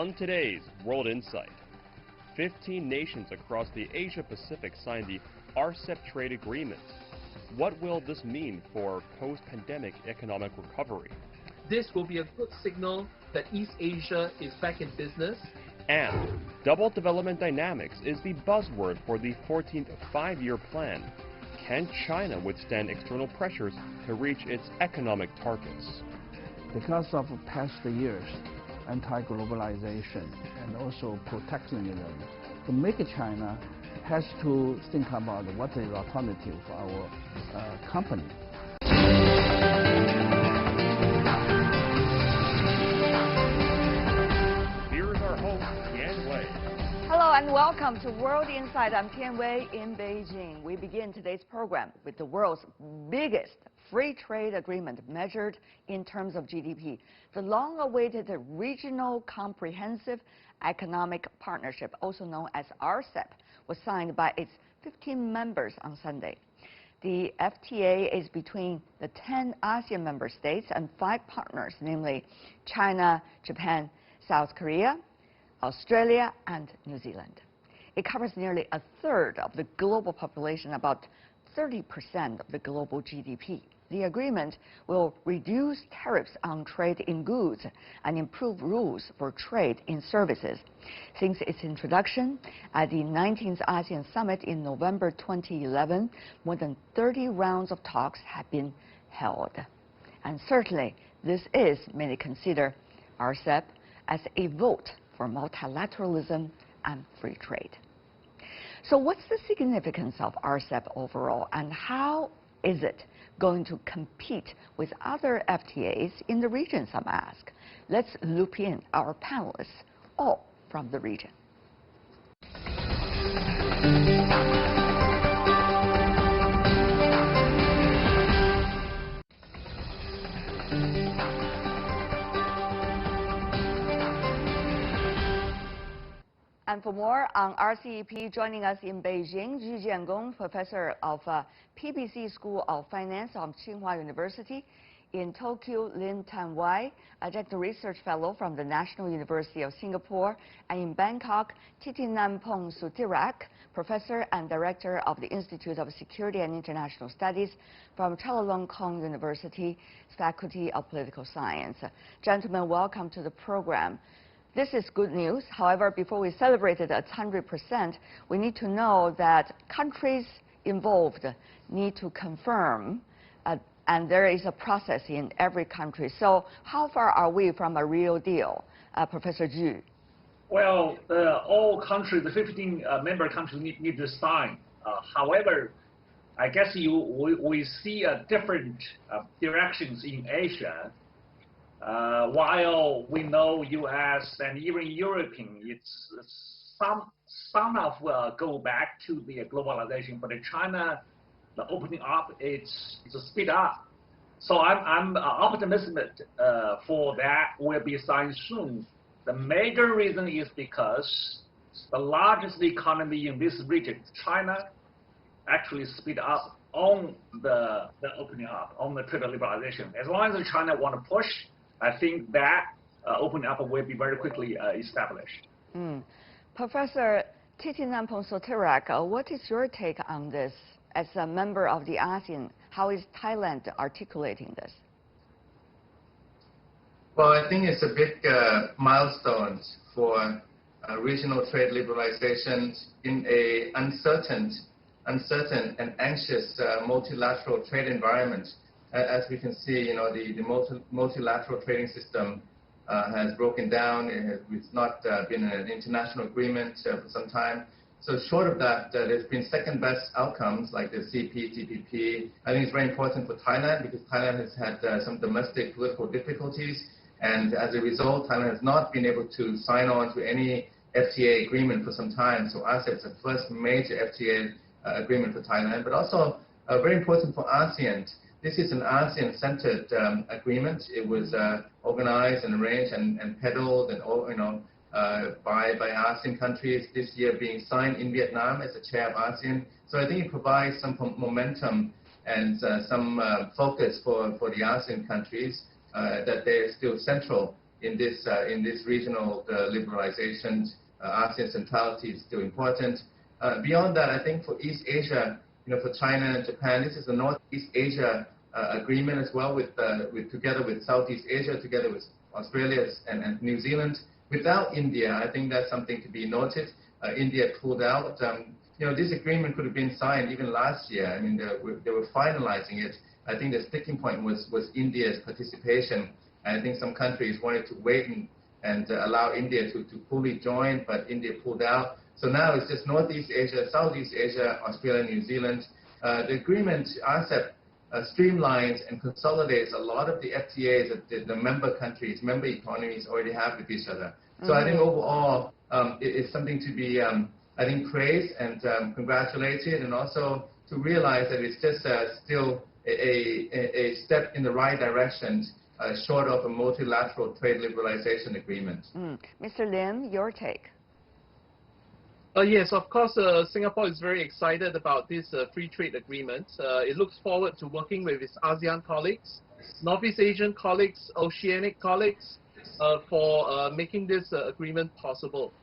On today's World Insight, 15 nations across the Asia-Pacific signed the RCEP trade agreement. What will this mean for post-pandemic economic recovery? This will be a good signal that East Asia is back in business. And double development dynamics is the buzzword for the 14th five-year plan. Can China withstand external pressures to reach its economic targets? Because of past years, anti-globalization and also protectionism, to make China has to think about what is the alternative for our company. Here's our host, Tian Wei. Hello and welcome to World Insight. I'm Tian Wei in Beijing. We begin today's program with the world's biggest free trade agreement measured in terms of GDP. The long-awaited Regional Comprehensive Economic Partnership, also known as RCEP, was signed by its 15 members on Sunday. The FTA is between the 10 ASEAN member states and 5 partners, namely China, Japan, South Korea, Australia, and New Zealand. It covers nearly a third of the global population, about 30% of the global GDP. The agreement will reduce tariffs on trade in goods and improve rules for trade in services. Since its introduction at the 19th ASEAN Summit in November 2011, more than 30 rounds of talks have been held. And certainly, this is, many consider, RCEP as a vote for multilateralism and free trade. So what's the significance of RCEP overall, and how is it going to compete with other FTAs in the region, some ask? Let's loop in our panelists, all from the region. And for more on RCEP, joining us in Beijing, Zhu Jiangong, professor of PBC School of Finance of Tsinghua University. In Tokyo, Lin Tan-Wai, adjunct research fellow from the National University of Singapore. And in Bangkok, Thitinan Sutirak, professor and director of the Institute of Security and International Studies from Chulalongkorn University, Faculty of Political Science. Gentlemen, welcome to the program. This is good news. However, before we celebrate it at 100%, we need to know that countries involved need to confirm, and there is a process in every country. So how far are we from a real deal, Professor Zhu? Well, all countries, the 15 member countries need to sign. However, I guess we see different directions in Asia. While we know U.S. and even European, it's some of go back to the globalization, but in China, the opening up, it's a speed up. So I'm optimistic for that will be signed soon. The major reason is because the largest economy in this region, China, actually speed up on the opening up, on the trade liberalization. As long as China want to push, I think that opening up will be very quickly established. Professor Thitinan Sutirak, what is your take on this? As a member of the ASEAN, how is Thailand articulating this? Well, I think it's a big milestone for regional trade liberalizations in a uncertain and anxious multilateral trade environment. As we can see, the multilateral trading system has broken down. It's not been an international agreement for some time. So short of that, there's been second-best outcomes like the CPTPP. I think it's very important for Thailand because Thailand has had some domestic political difficulties, and as a result, Thailand has not been able to sign on to any FTA agreement for some time. So RCEP is the first major FTA agreement for Thailand, but also very important for ASEAN. This is an ASEAN-centered agreement. It was organized and arranged and peddled and by ASEAN countries. This year being signed in Vietnam as the chair of ASEAN. So I think it provides some momentum and some focus for the ASEAN countries that they're still central in this regional liberalization. ASEAN centrality is still important. Beyond that, I think for East Asia, for China and Japan, this is the Northeast Asia agreement as well, together with Southeast Asia, together with Australia and New Zealand. Without India, I think that's something to be noted. India pulled out. This agreement could have been signed even last year. I mean, they were finalizing it. I think the sticking point was India's participation. And I think some countries wanted to wait and allow India to fully join, but India pulled out. So now it's just Northeast Asia, Southeast Asia, Australia, New Zealand. The agreement, RCEP, streamlines and consolidates a lot of the FTAs that the member countries, member economies already have with each other. So I think overall, it's something to be, I think, praised and congratulated, and also to realize that it's just still a step in the right direction, short of a multilateral trade liberalization agreement. Mr. Lim, your take. Yes, of course, Singapore is very excited about this free trade agreement. It looks forward to working with its ASEAN colleagues, Northeast Asian colleagues, Oceanic colleagues, for making this agreement possible.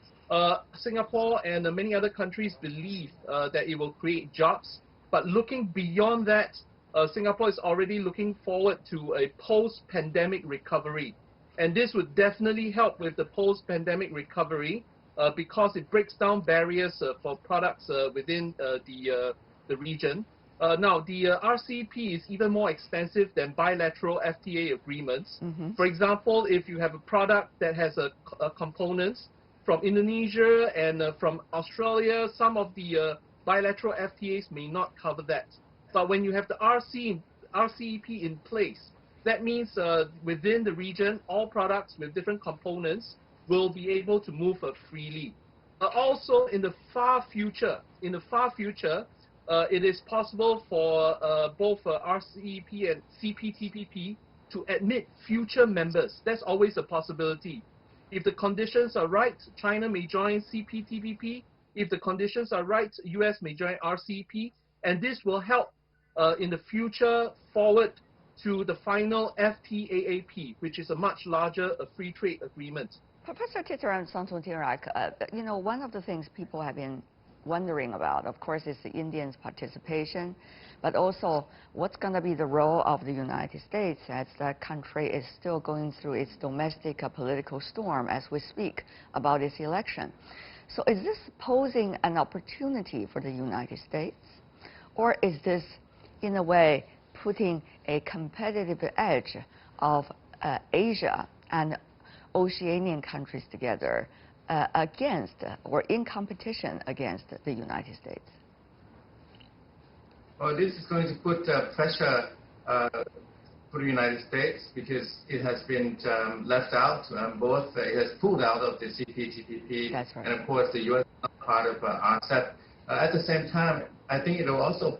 Singapore and many other countries believe that it will create jobs, but looking beyond that, Singapore is already looking forward to a post-pandemic recovery. And this would definitely help with the post-pandemic recovery because it breaks down barriers for products within the region. Now, the RCEP is even more extensive than bilateral FTA agreements. For example, if you have a product that has components from Indonesia and from Australia, some of the bilateral FTAs may not cover that. But when you have the RCEP in place, that means within the region, all products with different components will be able to move freely. Also, in the far future, it is possible for both RCEP and CPTPP to admit future members. That's always a possibility. If the conditions are right, China may join CPTPP. If the conditions are right, US may join RCEP, and this will help in the future forward to the final FTAAP, which is a much larger free trade agreement. Professor Titharan Santhonthirak, one of the things people have been wondering about, of course, is the Indians' participation, but also what's going to be the role of the United States as that country is still going through its domestic political storm as we speak about its election. So is this posing an opportunity for the United States, or is this, in a way, putting a competitive edge of Asia and Oceanian countries together against or in competition against the United States? Well, this is going to put pressure for the United States because it has been left out. It has pulled out of the CPTPP, That's right. And of course the U.S. is not part of RCEP. At the same time, I think it will also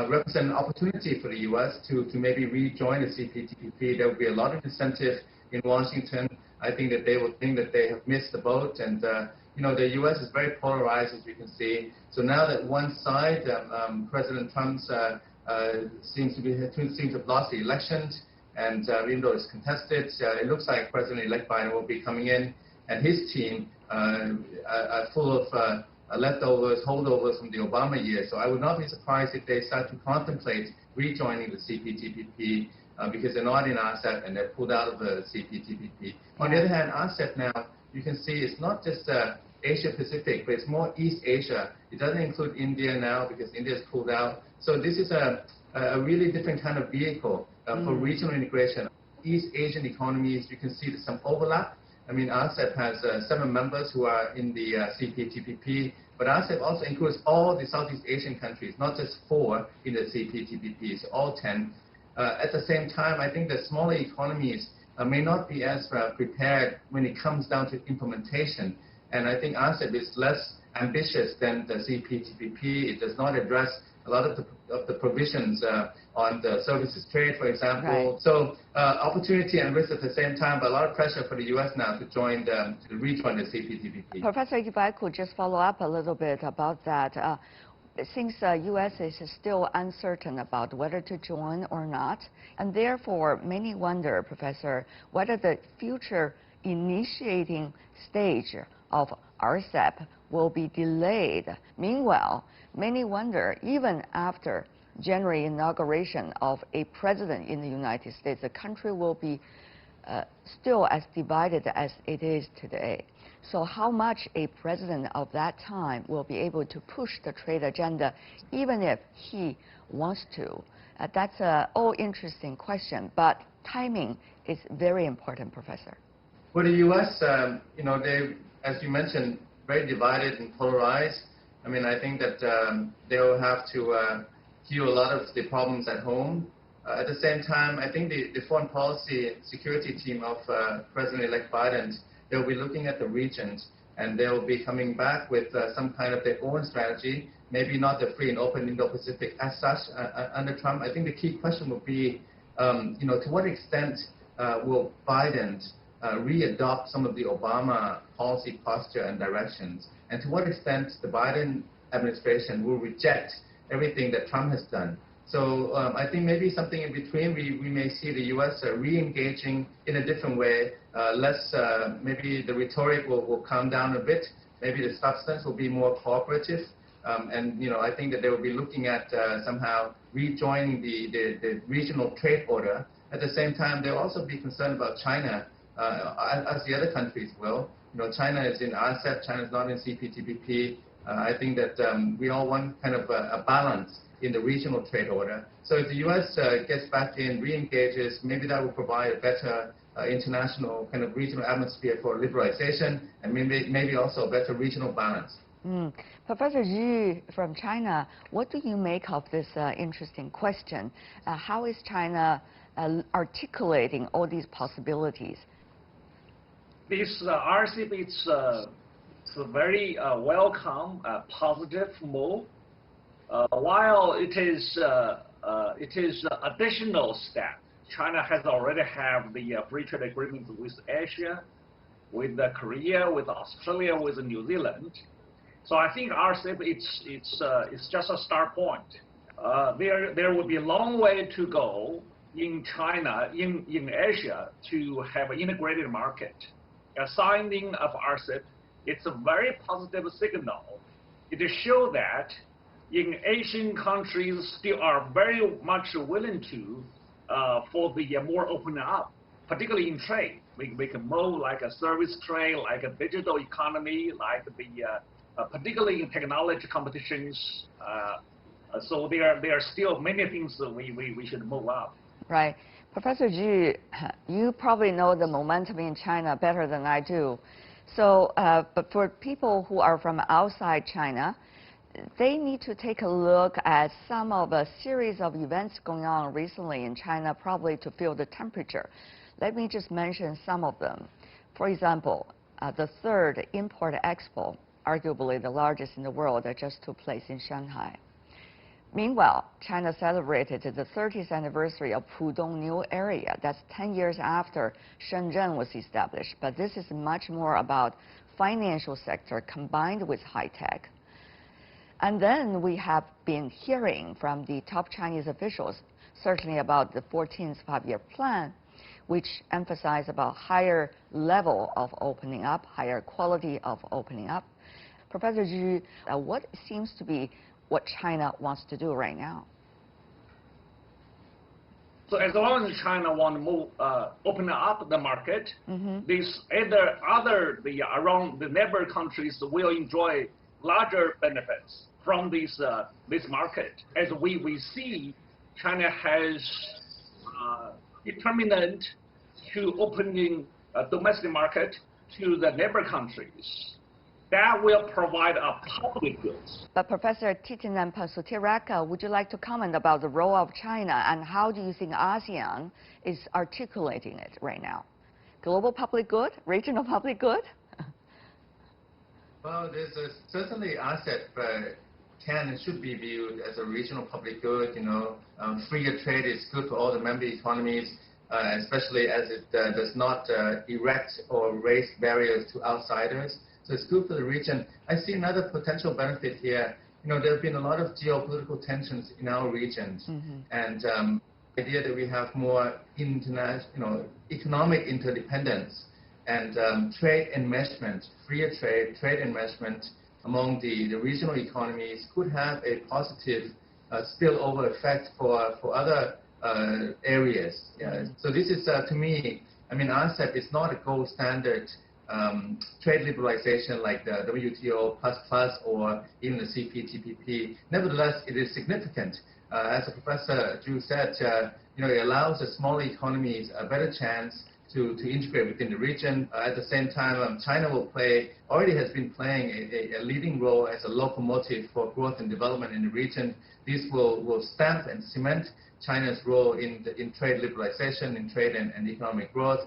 represent an opportunity for the U.S. to maybe rejoin the CPTPP. There will be a lot of incentive in Washington. I think that they will think that they have missed the boat, and the U.S. is very polarized, as we can see. So now that one side, President Trump seems to have lost the elections, and even though it's contested, it looks like President-elect Biden will be coming in, and his team are full of leftovers, holdovers from the Obama years. So I would not be surprised if they start to contemplate rejoining the CPTPP because they're not in RCEP and they're pulled out of the CPTPP. On the other hand, RCEP now, you can see it's not just Asia Pacific, but it's more East Asia. It doesn't include India now because India's pulled out. So this is a really different kind of vehicle for regional integration. East Asian economies, you can see there's some overlap. I mean, RCEP has 7 members who are in the CPTPP, but RCEP also includes all the Southeast Asian countries, not just 4 in the CPTPP, so all 10. At the same time, I think that smaller economies may not be as prepared when it comes down to implementation. And I think RCEP is less ambitious than the CPTPP. It does not address a lot of the provisions on the services trade, for example. Right. So opportunity and risk at the same time, but a lot of pressure for the U.S. now to rejoin the CPTPP. Professor, if I could just follow up a little bit about that. since the U.S. is still uncertain about whether to join or not, and therefore many wonder, Professor, whether the future initiating stage of RCEP will be delayed. Meanwhile, many wonder, even after January inauguration of a president in the United States, the country will be still as divided as it is today. So how much a president of that time will be able to push the trade agenda, even if he wants to? That's an all-interesting question, but timing is very important, Professor. Well, the U.S., they, as you mentioned, very divided and polarized. I mean, I think that they will have to heal a lot of the problems at home. At the same time, I think the foreign policy security team of President-elect Biden, they'll be looking at the regions, and they'll be coming back with some kind of their own strategy, maybe not the free and open Indo-Pacific as such under Trump. I think the key question will be, to what extent will Biden re-adopt some of the Obama policy posture and directions, and to what extent the Biden administration will reject everything that Trump has done. So I think maybe something in between. We may see the U.S. re-engaging in a different way. Maybe the rhetoric will calm down a bit. Maybe the substance will be more cooperative. And I think that they will be looking at somehow rejoining the regional trade order. At the same time, they'll also be concerned about China, as the other countries will. China is in RCEP. China is not in CPTPP. I think that we all want kind of a balance in the regional trade order. So if the U.S. Gets back in, re-engages, maybe that will provide a better international kind of regional atmosphere for liberalization, and maybe also a better regional balance. Professor Xu from China, what do you make of this interesting question? How is China articulating all these possibilities? This RCEP, it's a very welcome, positive move. While it is additional step, China has already have the free trade agreement with Asia, with Korea, with Australia, with New Zealand. So I think RCEP it's just a start point. There will be a long way to go in China, in Asia, to have an integrated market. A signing of RCEP, it's a very positive signal. It shows that in Asian countries still are very much willing to for the more open up, particularly in trade. We can move like a service trade, like a digital economy, like the particularly in technology competitions. So there are still many things that we should move up. Right. Professor Xu, you probably know the momentum in China better than I do. So, but for people who are from outside China, they need to take a look at some of a series of events going on recently in China, probably to feel the temperature. Let me just mention some of them. For example, the third Import Expo, arguably the largest in the world, that just took place in Shanghai. Meanwhile, China celebrated the 30th anniversary of Pudong New Area. That's 10 years after Shenzhen was established. But this is much more about financial sector combined with high tech. And then we have been hearing from the top Chinese officials, certainly about the 14th five-year plan, which emphasize about higher level of opening up, higher quality of opening up. Professor Xu, what seems to be what China wants to do right now? So as long as China want to move, open up the market, these around the neighbor countries will enjoy larger benefits from this market. As we see, China has determined to opening a domestic market to the neighbor countries. That will provide a public goods. But Professor Titinan Pasutiraka, would you like to comment about the role of China and how do you think ASEAN is articulating it right now? Global public good, regional public good? Well, there's certainly RCEP can and should be viewed as a regional public good. Freer trade is good for all the member economies, especially as it does not erect or raise barriers to outsiders. So it's good for the region. I see another potential benefit here there have been a lot of geopolitical tensions in our regions, and the idea that we have more international, economic interdependence and trade enmeshment, freer trade enmeshment among the regional economies could have a positive spillover effect for other areas. So this is, to me, RCEP is not a gold standard trade liberalization like the WTO plus or even the CPTPP. Nevertheless, it is significant. As Professor Zhu said, it allows the smaller economies a better chance to integrate within the region. At the same time, China already has been playing a leading role as a locomotive for growth and development in the region. This will stamp and cement China's role in trade liberalization, in trade and economic growth.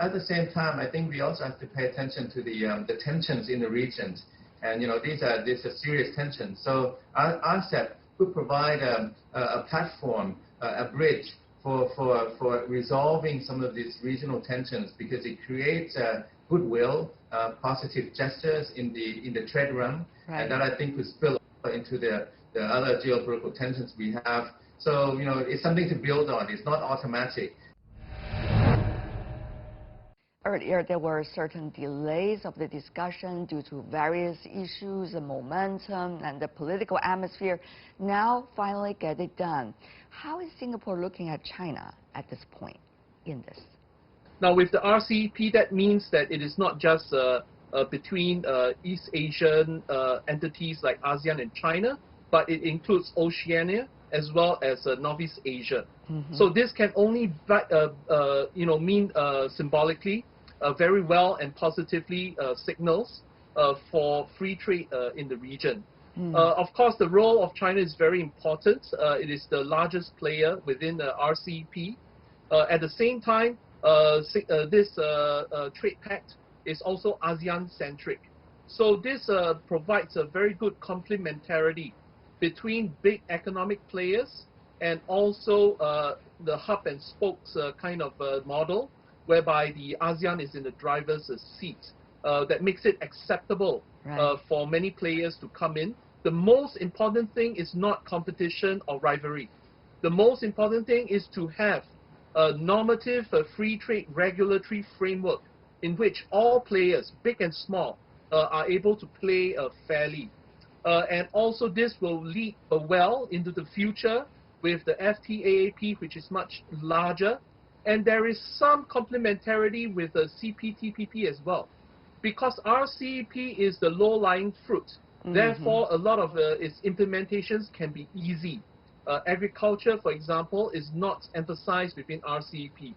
At the same time, I think we also have to pay attention to the tensions in the region. And these are serious tensions. So RCEP could provide a platform, a bridge for resolving some of these regional tensions, because it creates goodwill, positive gestures in the trade realm, and that I think could spill over into the other geopolitical tensions we have. So it's something to build on. It's not automatic. Earlier, there were certain delays of the discussion due to various issues, the momentum, and the political atmosphere. Now, finally get it done. How is Singapore looking at China at this point in this? Now, with the RCEP, that means that it is not just between East Asian entities like ASEAN and China, but it includes Oceania as well as Northeast Asia. So this can only mean symbolically very well and positively signals for free trade in the region. Of course, the role of China is very important. It is the largest player within the RCEP. At the same time, this trade pact is also ASEAN-centric. So this provides a very good complementarity between big economic players and also the hub and spokes kind of model, whereby the ASEAN is in the driver's seat. That makes it acceptable for many players to come in. The most important thing is not competition or rivalry. The most important thing is to have a normative free trade regulatory framework in which all players, big and small, are able to play fairly. And also this will lead well into the future with the FTAAP, which is much larger. And there is some complementarity with the CPTPP as well, because RCEP is the low-lying fruit. Therefore, a lot of its implementations can be easy. Agriculture, for example, is not emphasized within RCEP.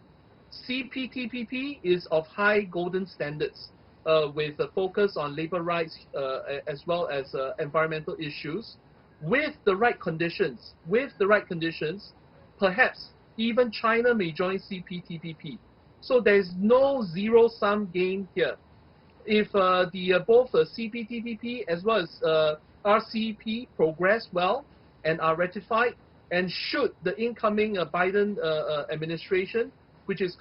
CPTPP is of high golden standards, with a focus on labor rights as well as environmental issues. With the right conditions, perhaps even China may join CPTPP. So there's no zero-sum game here. If both CPTPP as well as RCEP progress well and are ratified, and should the incoming Biden administration, which is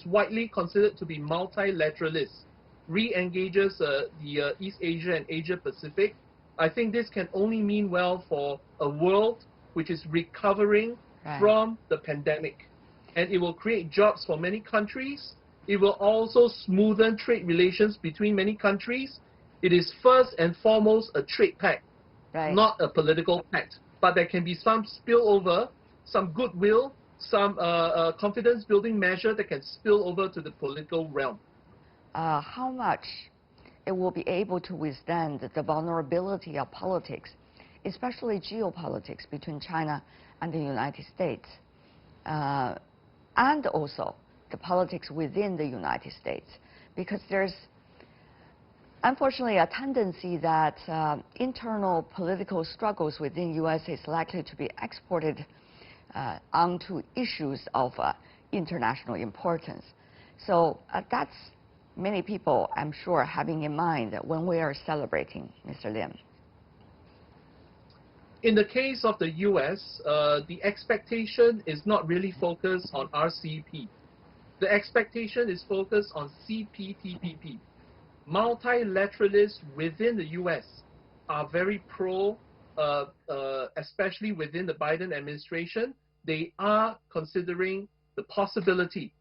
widely considered to be multilateralist, re-engages the East Asia and Asia Pacific, I think this can only mean well for a world which is recovering from the pandemic. And it will create jobs for many countries. It will also smoothen trade relations between many countries. It is first and foremost a trade pact, not a political pact. But there can be some spillover, some goodwill, some confidence-building measure that can spill over to the political realm. How much it will be able to withstand the vulnerability of politics, especially geopolitics between China and the United States, and also the politics within the United States, because there's unfortunately a tendency that internal political struggles within U.S. is likely to be exported onto issues of international importance. So that's many people, I'm sure, having in mind when we are celebrating, Mr. Lim. In the case of the U.S., the expectation is not really focused on RCEP. The expectation is focused on CPTPP. Multilateralists within the U.S. are very pro, especially within the Biden administration. They are considering the possibility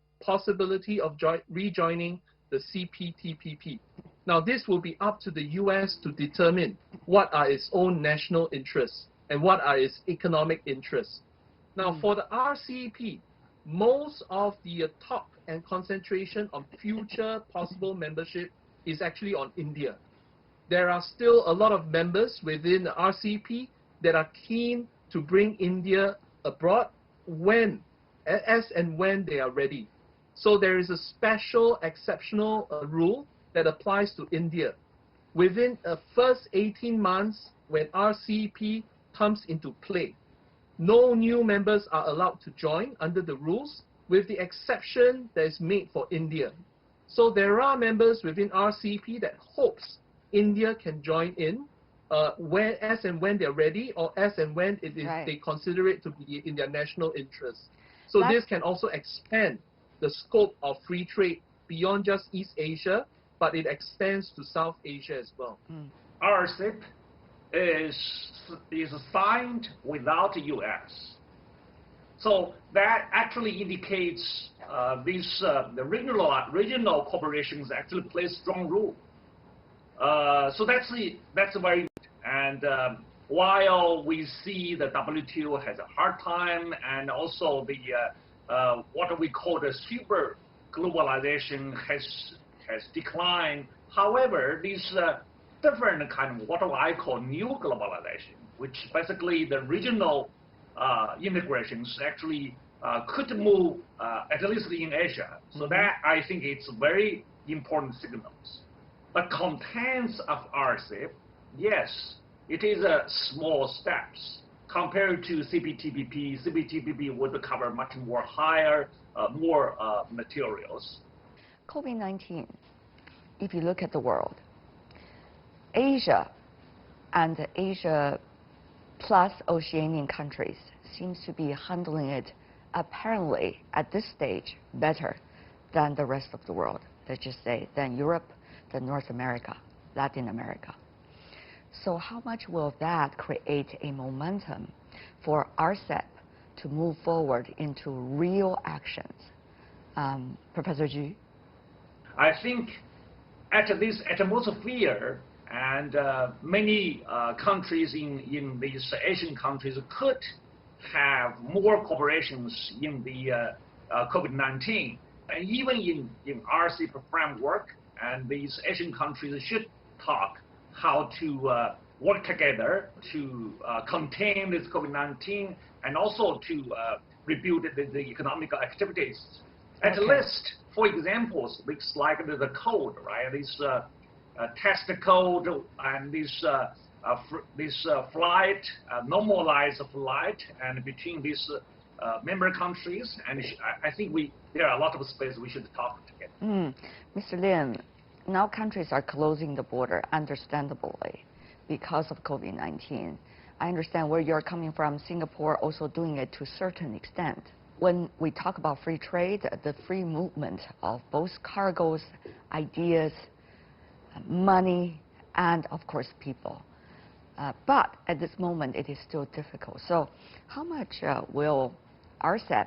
of rejoining the CPTPP. Now, this will be up to the U.S. to determine what are its own national interests and what are its economic interests. Now, for the RCEP, most of the talk and concentration on future possible membership is actually on India. There are still a lot of members within the RCEP that are keen to bring India abroad as and when they are ready. So there is a special exceptional rule that applies to India. Within the first 18 months when RCEP comes into play, no new members are allowed to join under the rules, with the exception that is made for India. So there are members within RCEP that hopes India can join in as and when they're ready, or as and when it is, they consider it to be in their national interest. So this can also expand the scope of free trade beyond just East Asia, but it extends to South Asia as well. RCEP is signed without the U.S. So that actually indicates the regional corporations actually play a strong role. So that's very good. And while we see the WTO has a hard time, and also the what we call the super globalization has declined. However, these different kind of what I call new globalization, which basically the regional integrations actually could move at least in Asia. So that I think it's very important signals. The contents of RCEP, yes, it is a small steps compared to CPTPP. CPTPP would cover much more higher, more materials. COVID-19, if you look at the world, Asia and Asia plus Oceanian countries seems to be handling it apparently at this stage better than the rest of the world. Let's just say than Europe, than North America, Latin America. So how much will that create a momentum for RCEP to move forward into real actions? Professor Ju? I think at this atmosphere, and many countries in these Asian countries could have more cooperations in the COVID-19. And even in RCEP framework, and these Asian countries should talk how to work together to contain this COVID-19 and also to rebuild the economic activities. At least, for examples, looks like the code, right? This test code and this flight, normalized flight, and between these member countries, and I think there are a lot of space we should talk together. Mr. Lin, now countries are closing the border, understandably, because of COVID-19. I understand where you're coming from. Singapore also doing it to a certain extent. When we talk about free trade, the free movement of both cargoes, ideas, money, and of course people. But at this moment, it is still difficult. So how much will RCEP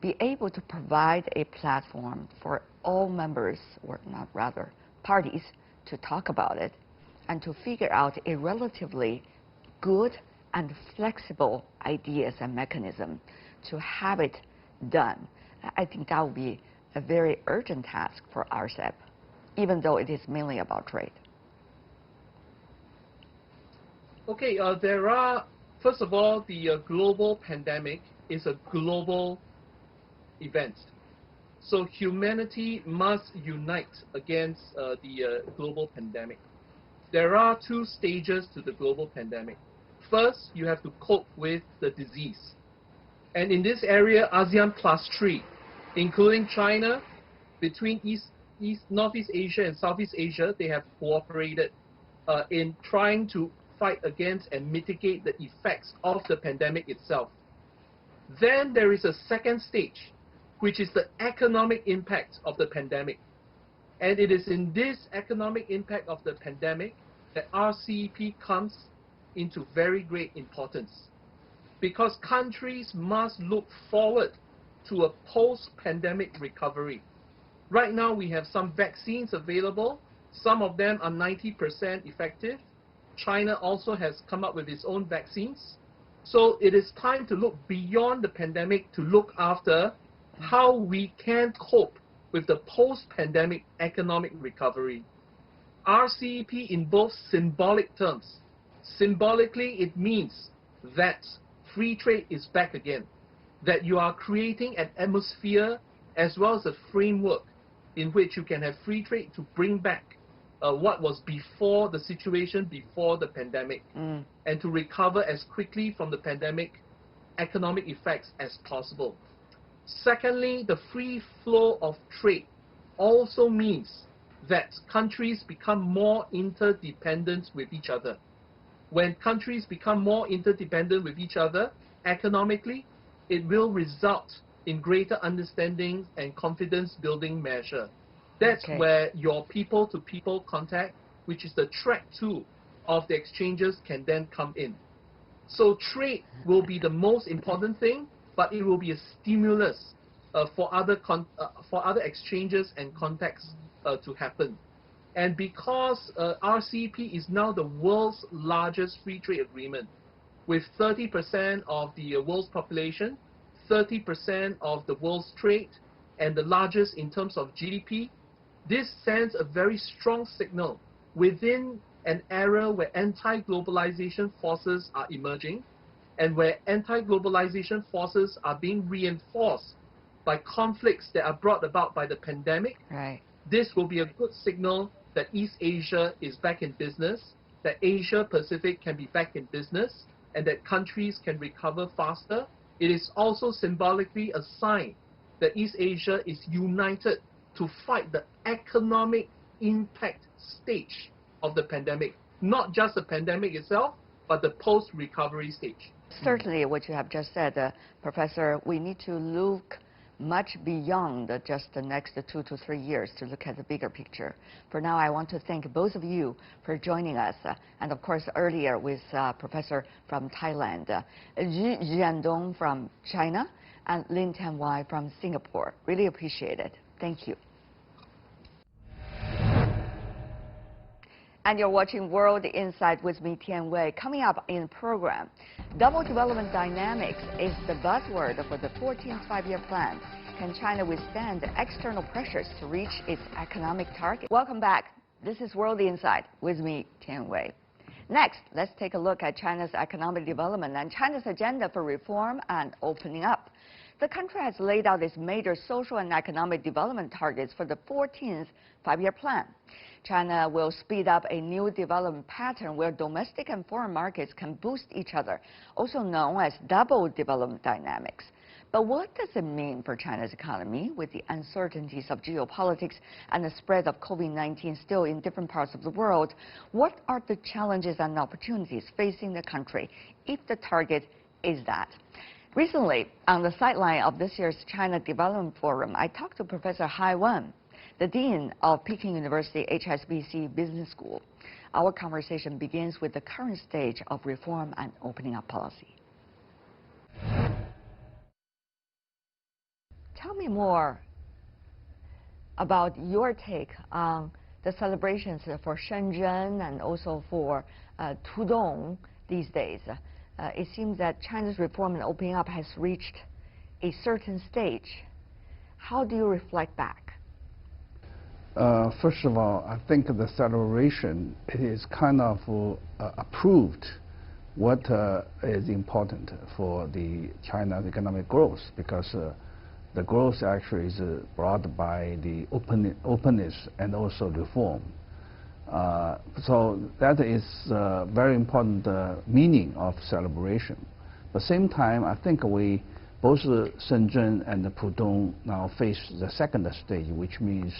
be able to provide a platform for all members, or not rather, parties, to talk about it and to figure out a relatively good and flexible ideas and mechanism to have it done? I think that would be a very urgent task for RCEP, even though it is mainly about trade. Okay, there are, first of all, the global pandemic is a global event. So humanity must unite against the global pandemic. There are two stages to the global pandemic. First, you have to cope with the disease. And in this area, ASEAN plus 3, including China, between Northeast Asia and Southeast Asia, they have cooperated in trying to fight against and mitigate the effects of the pandemic itself. Then there is a second stage, which is the economic impact of the pandemic. And it is in this economic impact of the pandemic that RCEP comes into very great importance, because countries must look forward to a post-pandemic recovery. Right now, we have some vaccines available. Some of them are 90% effective. China also has come up with its own vaccines. So it is time to look beyond the pandemic to look after how we can cope with the post-pandemic economic recovery. RCEP in both symbolic terms. Symbolically, it means that free trade is back again, that you are creating an atmosphere as well as a framework in which you can have free trade to bring back what was before the situation, before the pandemic, and to recover as quickly from the pandemic economic effects as possible. Secondly, the free flow of trade also means that countries become more interdependent with each other. When countries become more interdependent with each other economically, it will result in greater understanding and confidence building measure. That's where your people-to-people contact, which is the track 2 of the exchanges, can then come in. So trade will be the most important thing, but it will be a stimulus for other exchanges and contacts to happen. And because RCEP is now the world's largest free trade agreement, with 30% of the world's population, 30% of the world's trade, and the largest in terms of GDP, this sends a very strong signal within an era where anti-globalization forces are emerging, and where anti-globalization forces are being reinforced by conflicts that are brought about by the pandemic. This will be a good signal that East Asia is back in business, that Asia Pacific can be back in business, and that countries can recover faster. It is also symbolically a sign that East Asia is united to fight the economic impact stage of the pandemic. Not just the pandemic itself, but the post-recovery stage. Certainly what you have just said, Professor, we need to look much beyond just the next 2 to 3 years to look at the bigger picture. For now, I want to thank both of you for joining us, and of course earlier with Professor from Thailand, Zhu Jiandong from China, and Lin Tianwai from Singapore. Really appreciate it. Thank you. And you're watching World Insight with me, Tian Wei. Coming up in the program, double development dynamics is the buzzword for the 14th five-year plan. Can China withstand external pressures to reach its economic target? Welcome back. This is World Insight with me, Tian Wei. Next, let's take a look at China's economic development and China's agenda for reform and opening up. The country has laid out its major social and economic development targets for the 14th five-year plan. China will speed up a new development pattern where domestic and foreign markets can boost each other, also known as double development dynamics. But what does it mean for China's economy with the uncertainties of geopolitics and the spread of COVID-19 still in different parts of the world? What are the challenges and opportunities facing the country if the target is that? Recently, on the sideline of this year's China Development Forum, I talked to Professor Hai Wen, the Dean of Peking University HSBC Business School. Our conversation begins with the current stage of reform and opening up policy. Tell me more about your take on the celebrations for Shenzhen and also for Tudong these days. It seems that China's reform and opening up has reached a certain stage. How do you reflect back? First of all, I think the celebration is kind of approved what is important for the China's economic growth, because the growth actually is brought by the openness and also reform. So that is a very important meaning of celebration. At the same time, I think both Shenzhen and Pudong now face the second stage, which means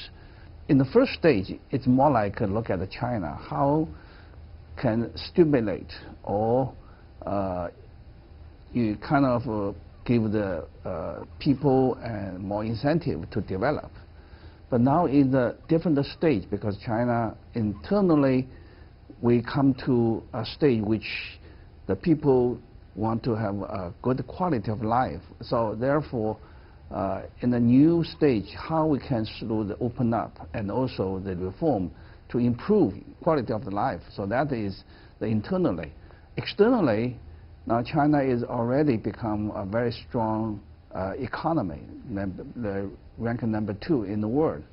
in the first stage, it's more like a look at China. How can stimulate or you kind of give the people and more incentive to develop. But now in the different stage, because China internally we come to a stage which the people want to have a good quality of life. So therefore, in the new stage, how we can slowly open up and also the reform to improve quality of the life. So that is the internally. Externally, now China is already become a very strong economy, ranking number 2 in the world.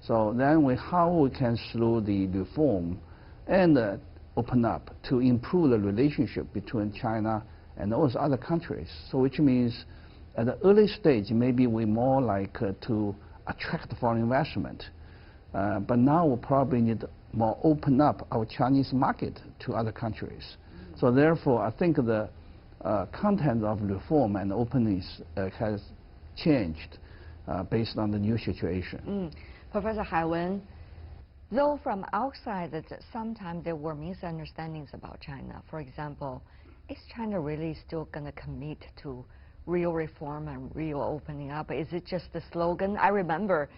So then how we can slowly reform and open up to improve the relationship between China and those other countries. So which means at the early stage, maybe we more like to attract foreign investment. But now we probably need more open up our Chinese market to other countries. So therefore, I think the content of reform and openness has changed based on the new situation. Professor Hai Wen, though from outside, sometimes there were misunderstandings about China. For example, is China really still going to commit to real reform and real opening up? Is it just a slogan? I remember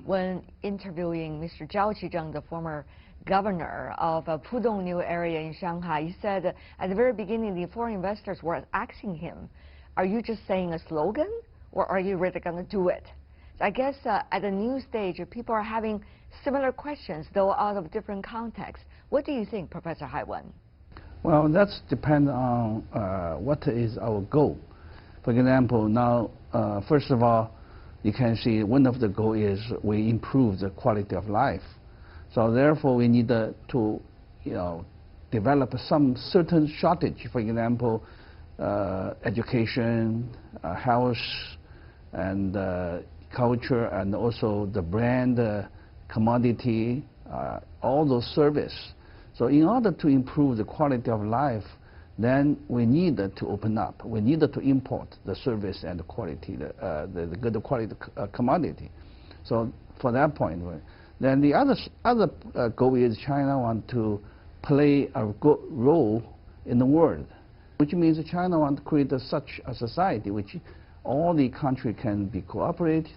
when interviewing Mr. Zhao Qizheng, the former governor of Pudong New area in Shanghai, he said at the very beginning the foreign investors were asking him, are you just saying a slogan or are you really going to do it? So I guess at a new stage, people are having similar questions, though out of different contexts. What do you think, Professor Hai Wen? Well, that's depend on what is our goal. For example, now, first of all, you can see one of the goal is we improve the quality of life. So therefore, we need to, develop some certain shortage. For example, education, health, and culture, and also the brand, commodity, all those service. So in order to improve the quality of life, then we need to open up. We need to import the service and the quality, the good quality commodity. So for that point, then the other goal is China want to play a good role in the world, which means China want to create such a society which all the country can be cooperate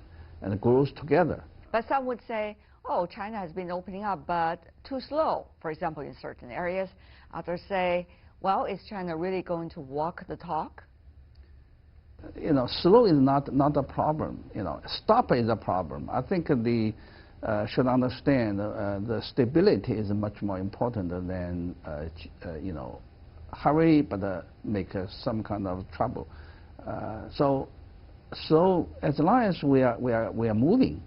and grows together. But some would say, oh, China has been opening up, but too slow, for example, in certain areas. Others say, well, is China really going to walk the talk? Slow is not a problem. Stop is a problem. I think the should understand the stability is much more important than hurry but make some kind of trouble. So as long as we are moving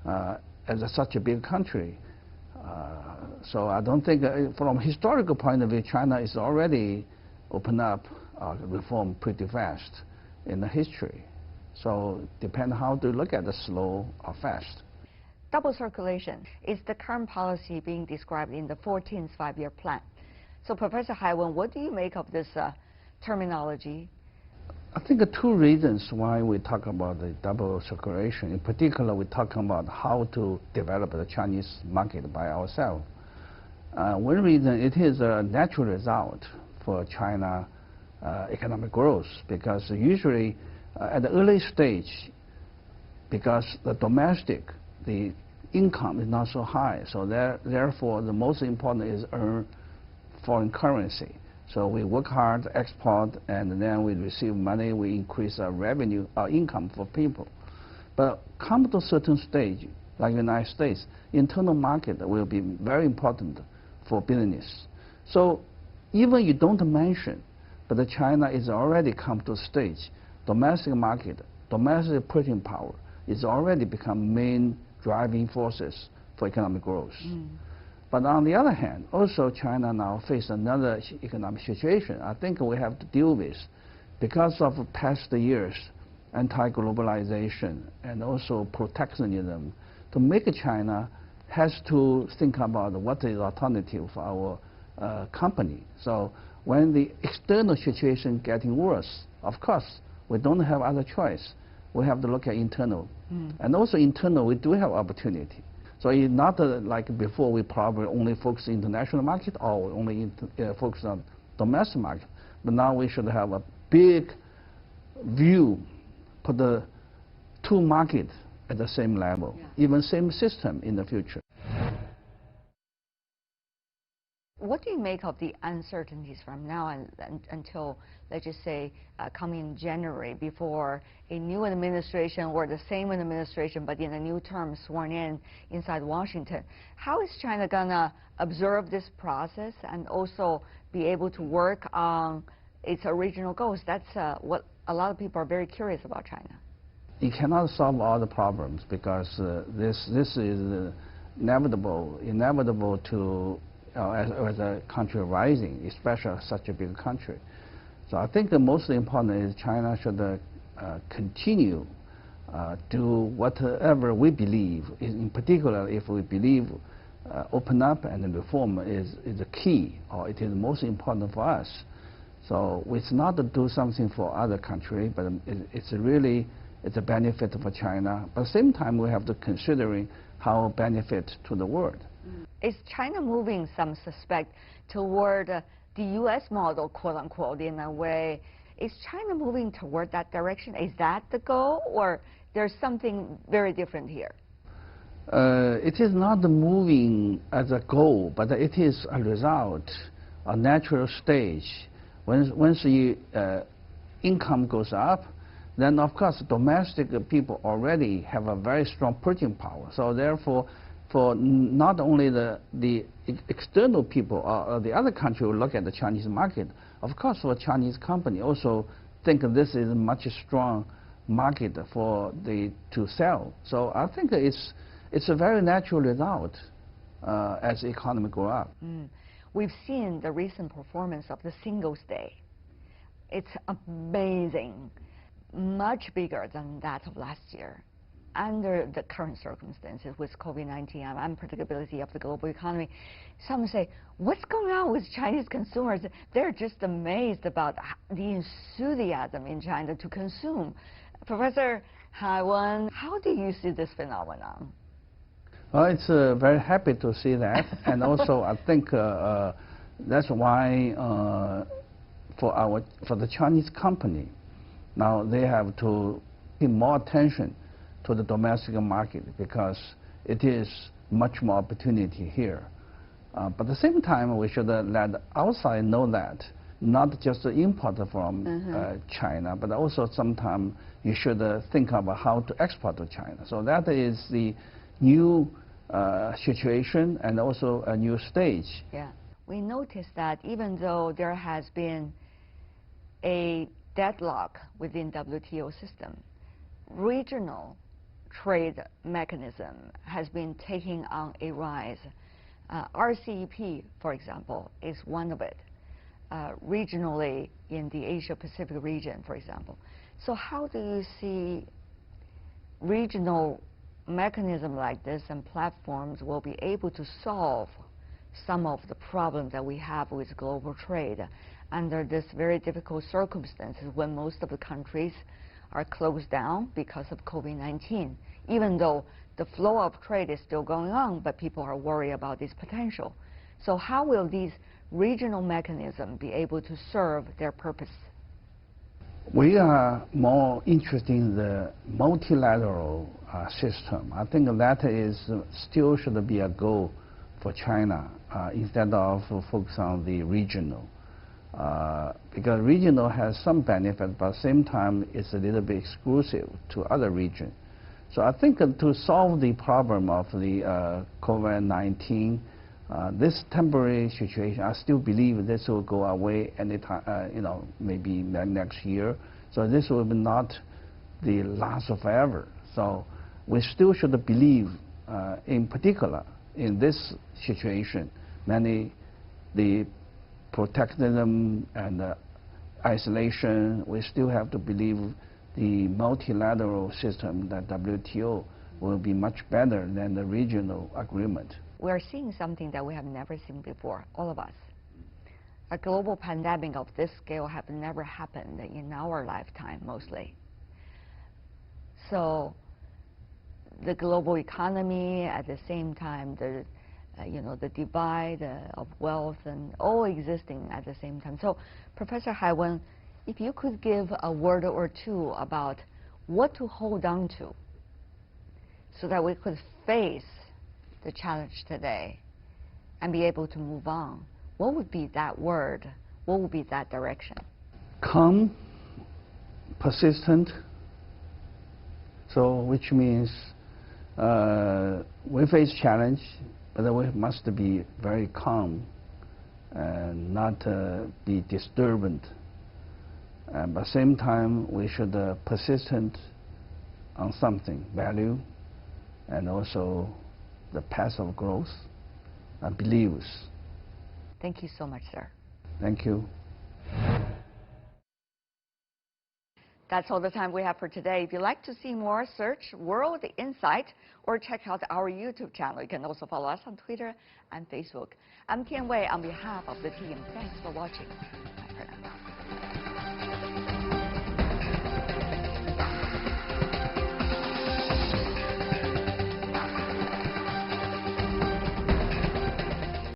as such a big country, so I don't think from a historical point of view, China is already opened up reform pretty fast in the history. So depend how to look at the slow or fast. Double circulation is the current policy being described in the 14th five-year plan. So Professor Hai Wen, what do you make of this terminology? I think two reasons why we talk about the double circulation. In particular, we're talking about how to develop the Chinese market by ourselves. One reason, it is a natural result for China economic growth, because usually at the early stage, because the domestic, the income is not so high, so therefore the most important is earn foreign currency. So we work hard, export, and then we receive money, we increase our revenue, our income for people. But come to a certain stage, like the United States, internal market will be very important for business. So even you don't mention, but China is already come to a stage, domestic market, domestic purchasing power is already become main driving forces for economic growth. But on the other hand, also China now face another economic situation I think we have to deal with because of past years anti-globalization and also protectionism. To make China has to think about what is alternative for our company. So when the external situation getting worse, of course, we don't have other choice. We have to look at internal. And also internal, we do have opportunity. So it's not like before we probably only focus on international market or only focus on domestic market. But now we should have a big view, put the two markets at the same level, even same system in the future. what do you make of the uncertainties from now until, let's just say, coming January, before a new administration or the same administration but in a new term sworn in inside Washington? How is China going to observe this process and also be able to work on its original goals? That's what a lot of people are very curious about China. You cannot solve all the problems because this is inevitable to as a country rising, especially such a big country. So I think the most important is China should continue do whatever we believe. In particular, if we believe open up and reform is the key, or it is most important for us. So it's not to do something for other country, but it's a benefit for China. But at the same time, we have to considering how benefit to the world. Is China moving, some suspect, toward the U.S. model, quote unquote, in a way? Is China moving toward that direction? Is that the goal, or there's something very different here? It is not moving as a goal, but it is a result, a natural stage. Once the income goes up, then of course domestic people already have a very strong purchasing power. So therefore, for not only the external people or the other country will look at the Chinese market, of course for Chinese company also think this is a much strong market for to sell. So I think it's a very natural result as the economy grow up. We've seen the recent performance of the Singles' Day. It's amazing, much bigger than that of last year. Under the current circumstances with COVID-19 and unpredictability of the global economy, some say, what's going on with Chinese consumers? They're just amazed about the enthusiasm in China to consume. Professor Haiwen, how do you see this phenomenon? Well, it's very happy to see that, and also I think that's why for the Chinese company, now they have to pay more attention to the domestic market because it is much more opportunity here. But at the same time, we should let outside know that, not just the import from China, but also sometimes you should think about how to export to China. So that is the new situation and also a new stage. Yeah, we noticed that even though there has been a deadlock within WTO system, regional trade mechanism has been taking on a rise. RCEP, for example, is one of it, regionally in the Asia-Pacific region, for example. So how do you see regional mechanism like this and platforms will be able to solve some of the problems that we have with global trade under this very difficult circumstances when most of the countries are closed down because of COVID-19, even though the flow of trade is still going on, but people are worried about this potential. So how will these regional mechanisms be able to serve their purpose? We are more interested in the multilateral system. I think that is still should be a goal for China instead of focus on the regional. Because regional has some benefit, but at the same time it's a little bit exclusive to other regions. So I think to solve the problem of the COVID-19, this temporary situation, I still believe this will go away anytime, maybe next year. So this will be not the last forever. So we still should believe, in particular, in this situation, the protectionism and isolation, we still have to believe the multilateral system, that WTO, will be much better than the regional agreement. We're seeing something that we have never seen before, all of us. A global pandemic of this scale have never happened in our lifetime, mostly. So the global economy, at the same time, the divide of wealth and all existing at the same time. So, Professor Haiwen, if you could give a word or two about what to hold on to so that we could face the challenge today and be able to move on, What would be that word? What would be that direction? Calm, persistent. So, which means we face challenge, but we must be very calm and not be disturbant. But at the same time, we should persistent on something, value, and also the path of growth and beliefs. Thank you so much, sir. Thank you. That's all the time we have for today. If you'd like to see more, search World Insight or check out our YouTube channel. You can also follow us on Twitter and Facebook. I'm Tian Wei on behalf of the team. Thanks for watching.